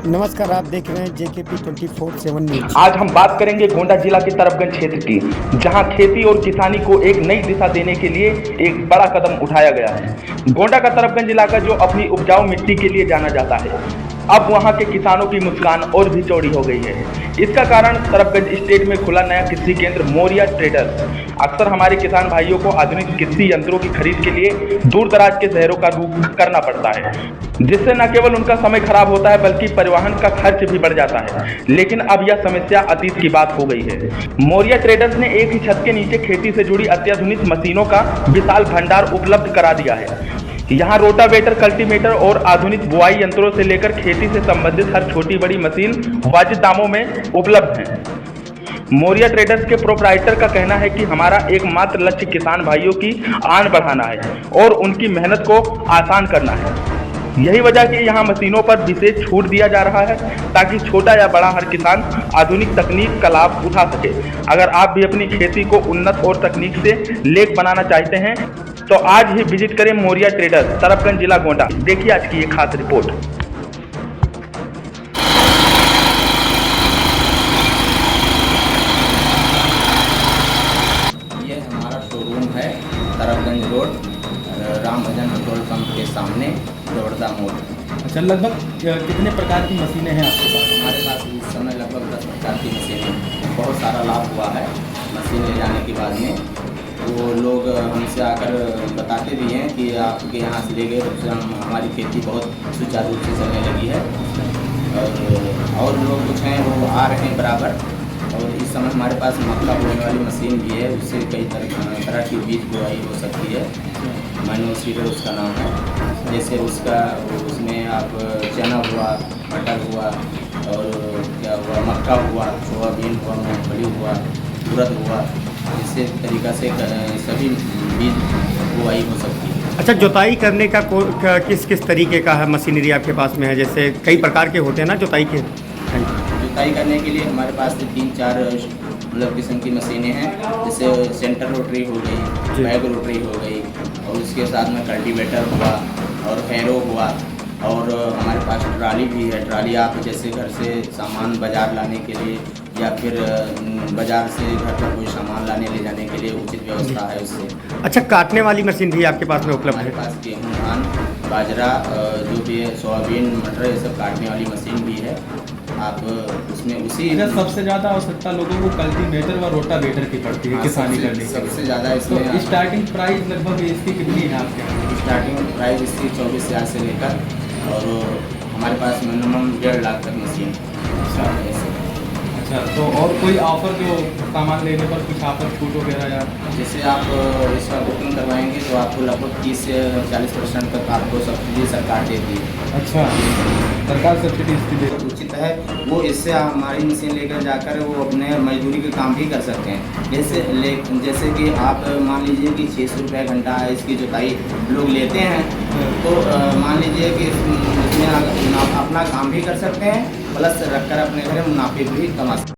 नमस्कार, आप देख रहे हैं JKP 24/7 न्यूज। आज हम बात करेंगे गोंडा जिला के तरफगंज क्षेत्र की, जहां खेती और किसानी को एक नई दिशा देने के लिए एक बड़ा कदम उठाया गया है। गोंडा का तरफगंज इलाका जो अपनी उपजाऊ मिट्टी के लिए जाना जाता है, अब वहां के किसानों की मुस्कान और भी चौड़ी हो गई है। इसका कारण तरफगंज स्टेट में खुला नया कृषि केंद्र मोरिया ट्रेडर्स। अक्सर हमारे किसान भाइयों को आधुनिक कृषि यंत्रों की खरीद के लिए दूर दराज के शहरों का रुख करना पड़ता है, जिससे न केवल उनका समय खराब होता है बल्कि परिवहन का खर्च भी बढ़ जाता है। लेकिन अब यह समस्या अतीत की बात हो गई है। मोरिया ट्रेडर्स ने एक ही छत के नीचे खेती से जुड़ी अत्याधुनिक मशीनों का विशाल भंडार उपलब्ध करा दिया है। यहाँ रोटावेटर, कल्टीवेटर और आधुनिक बुआई यंत्रों से लेकर खेती से संबंधित हर छोटी बड़ी मशीन वाजिब दामों में उपलब्ध है। मोरिया ट्रेडर्स के प्रोप्राइटर का कहना है कि हमारा एकमात्र लक्ष्य किसान भाइयों की आय बढ़ाना है और उनकी मेहनत को आसान करना है। यही वजह कि यहाँ मशीनों पर विशेष छूट दिया जा रहा है, ताकि छोटा या बड़ा हर किसान आधुनिक तकनीक का लाभ उठा सके। अगर आप भी अपनी खेती को उन्नत और तकनीक से लेक बनाना चाहते हैं तो आज ही विजिट करें मोरिया ट्रेडर्स, तरफगंज, जिला गोंडा। देखिए आज की ये खास रिपोर्ट। ये हमारा शोरूम है तरफगंज रोड, राम भजन पेट्रोल पंप के सामने, जोड़दा मोड़। अच्छा, लगभग कितने प्रकार की मशीनें हैं आपके पास? हमारे पास इस समय लगभग 10 प्रकार की मशीनें। बहुत सारा लाभ हुआ है मशीन ले जाने के बाद में। वो लोग हमसे आकर बताते भी हैं कि आपके यहाँ से ले गए तो हमारी खेती बहुत सुचारू रूप से चलने लगी है। और लोग कुछ हैं वो आ रहे हैं बराबर। और इस समय हमारे पास मक्का बोने वाली मशीन भी है, उससे कई तरह की बीज बुआई हो सकती है। मैनो सीडर उसका नाम है। जैसे उसमें आप चना हुआ, मटर हुआ, और क्या हुआ, मक्का हुआ, सोयाबीन हुआ, मूंगफली हुआ, उड़द हुआ, इसी तरीक़ा से सभी बीज बुआई हो सकती है। अच्छा, जुताई करने का किस किस तरीके का है मशीनरी आपके पास में है? जैसे कई प्रकार के होते हैं ना जुताई के। जुताई करने के लिए हमारे पास 3-4 मतलब किस्म की मशीनें हैं। जैसे सेंटर रोटरी हो गई, बैग रोटरी हो गई, और उसके साथ में कल्टीवेटर हुआ और हैरो हुआ। और हमारे पास ट्राली भी है। ट्राली आप जैसे घर से सामान बाज़ार लाने के लिए या फिर बाज़ार से घर पर कोई सामान लाने ले जाने के लिए उचित व्यवस्था है उससे। अच्छा, काटने वाली मशीन भी आपके पास में उपलब्ध हमारे है? पास गेहूँ, धान, बाजरा, जो भी है, सोयाबीन, मटर, ये सब काटने वाली मशीन भी है। आप उसमें उसी सबसे ज़्यादा आवश्यकता लोगों को कल्टीवेटर व रोटावेटर की पड़ती है किसानी करने की। सबसे ज़्यादा इसमें तो स्टार्टिंग प्राइस लगभग इसकी कितनी है आपके यहाँ? स्टार्टिंग प्राइस इसकी 24,000 से लेकर, और हमारे पास मिनिमम 1.5 लाख तक मशीन। अच्छा, तो और कोई ऑफर जो सामान लेने पर कुछ ऑफर छूट वगैरह या? जैसे आप इसका बुकिंग करवाएंगे तो आपको लगभग 30 से 40% तक आपको सब्सिडी सरकार देती है। अच्छा, सरकार सब्सिडी इसकी दे। उचित है वो। इससे हमारी मशीन लेकर जाकर वो अपने मजदूरी के काम भी कर सकते हैं। जैसे कि आप मान लीजिए कि 600 रुपये घंटा इसकी जुताई लोग लेते हैं, तो मान लीजिए कि इसमें अपना काम भी कर सकते हैं, प्लस रखकर अपने घर मुनाफे भी कमा सकते हैं।